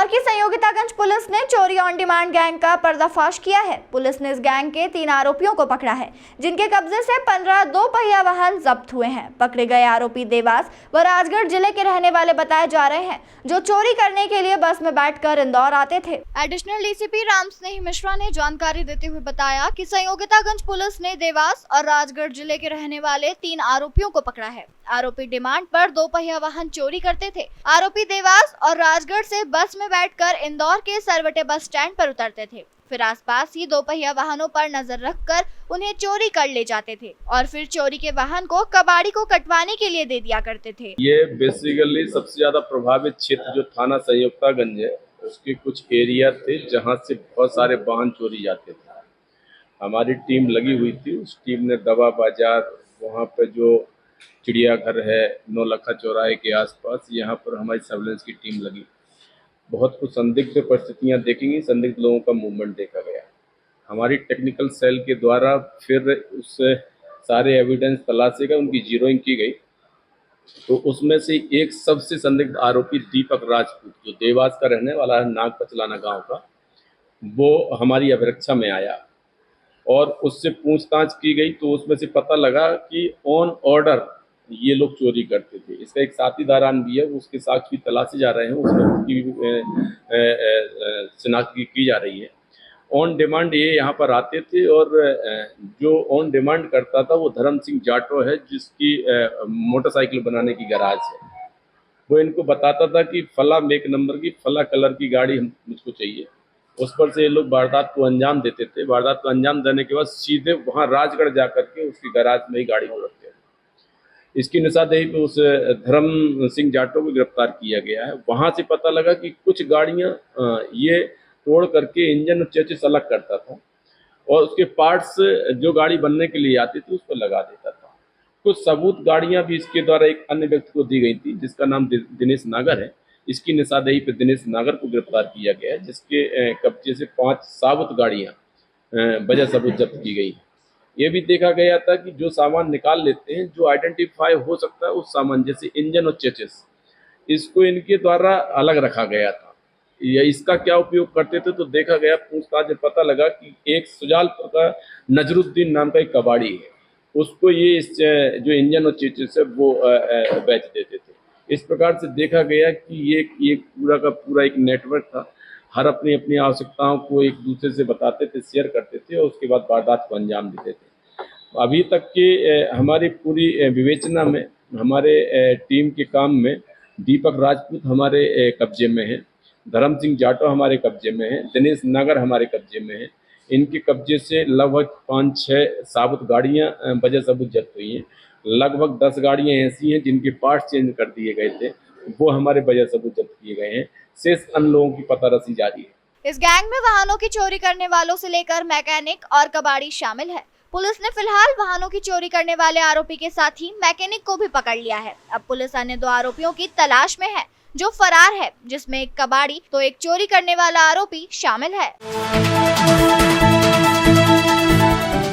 इंदौर की संयोगितागंज पुलिस ने चोरी ऑन डिमांड गैंग का पर्दाफाश किया है। पुलिस ने इस गैंग के 3 आरोपियों को पकड़ा है, जिनके कब्जे से 15 दो पहिया वाहन जब्त हुए हैं। पकड़े गए आरोपी देवास व राजगढ़ जिले के रहने वाले बताए जा रहे हैं, जो चोरी करने के लिए बस में बैठकर इंदौर आते थे। एडिशनल डीसीपी राम स्नेह मिश्रा ने जानकारी देते हुए बताया कि संयोगितागंज पुलिस ने देवास और राजगढ़ जिले के रहने वाले 3 आरोपियों को पकड़ा है। आरोपी डिमांड पर 2 पहिया वाहन चोरी करते थे। आरोपी देवास और राजगढ़ से बस में बैठकर इंदौर के सरवटे बस स्टैंड पर उतरते थे, फिर आसपास ही 2 पहिया वाहनों पर नजर रखकर उन्हें चोरी कर ले जाते थे और फिर चोरी के वाहन को कबाड़ी को कटवाने के लिए दे दिया करते थे। ये बेसिकली सबसे ज्यादा प्रभावित क्षेत्र जो थाना संयोगितागंज है, उसके कुछ एरिया थे जहां से बहुत सारे वाहन चोरी जाते थे। हमारी टीम लगी हुई थी। उस टीम ने दवा बाजार, वहाँ पे जो चिड़ियाघर है, नौलखा चौराहे के आसपास, यहाँ पर हमारी सर्विलेंस की टीम लगी। बहुत कुछ संदिग्ध परिस्थितियाँ देखेंगी, संदिग्ध लोगों का मूवमेंट देखा गया। हमारी टेक्निकल सेल के द्वारा फिर उस सारे एविडेंस तलाशे गए, उनकी जीरोइंग की गई। तो उसमें से एक सबसे संदिग्ध आरोपी दीपक राजपूत, जो देवास का रहने वाला है, नाग पचलाना गाँव का, वो हमारी अभिरक्षा में आया और उससे पूछताछ की गई। तो उसमें से पता लगा कि ऑन ऑर्डर ये लोग चोरी करते थे। इसका एक साथी दारान भी है, उसके साक्ष्य भी तलाशे जा रहे हैं, उसकी शिनाख्त की जा रही है। ऑन डिमांड ये यहाँ पर आते थे और जो ऑन डिमांड करता था वो धर्म सिंह जाटो है, जिसकी मोटरसाइकिल बनाने की गैराज है। वो इनको बताता था कि फला मेक नंबर की फला कलर की गाड़ी मुझको चाहिए। उस पर से ये लोग वारदात को अंजाम देते थे। वारदात को अंजाम देने के बाद सीधे वहाँ राजगढ़ जा करके उसकी गैराज में ही गाड़ी को रखते थे। इसकी निशानदेही पे उस धर्म सिंह जाटो को गिरफ्तार किया गया है। वहाँ से पता लगा कि कुछ गाड़ियाँ ये तोड़ करके इंजन और चेसिस अलग करता था और उसके पार्ट्स जो गाड़ी बनने के लिए आती थी उस पर लगा देता था। कुछ सबूत गाड़ियाँ भी इसके द्वारा एक अन्य व्यक्ति को दी गई थी, जिसका नाम दिनेश नागर है। इसकी निशानदेही पे दिनेश नागर को गिरफ्तार किया गया है, जिसके कब्जे से 5 साबुत गाड़ियाँ बजा सबूत जब्त की गई है। ये भी देखा गया था कि जो सामान निकाल लेते हैं, जो आइडेंटिफाई हो सकता है उस सामान, जैसे इंजन और चेसिस, इसको इनके द्वारा अलग रखा गया था। या इसका क्या उपयोग करते थे, तो देखा गया पूछताछ में पता लगा कि एक सुजालपुर का नजरुद्दीन नाम का एक कबाड़ी है, उसको ये जो इंजन और चेसिस है वो बेच देते थे। इस प्रकार से देखा गया कि ये पूरा का पूरा एक नेटवर्क था। हर अपनी अपनी आवश्यकताओं को एक दूसरे से बताते थे, शेयर करते थे और उसके बाद वारदात को अंजाम देते थे। अभी तक के हमारी पूरी विवेचना में, हमारे टीम के काम में दीपक राजपूत हमारे कब्जे में है, धर्म सिंह जाटो हमारे कब्जे में है, दिनेश नागर हमारे कब्जे में है। इनके कब्जे से लगभग 5-6 साबुत गाड़ियाँ बजा सबूत जब्त हुई हैं। लगभग 10 गाड़ियाँ ऐसी हैं जिनके पार्ट्स चेंज कर दिए गए थे, वो हमारे बजा सबूत जब्त किए गए हैं। शेष अन्य लोगों की पता रसी जारी है। इस गैंग में वाहनों की चोरी करने वालों से लेकर मैकेनिक और कबाड़ी शामिल है। पुलिस ने फिलहाल वाहनों की चोरी करने वाले आरोपी के साथ ही मैकेनिक को भी पकड़ लिया है। अब पुलिस अन्य 2 आरोपियों की तलाश में है, जो फरार है, जिसमें एक कबाड़ी तो एक चोरी करने वाला आरोपी शामिल है।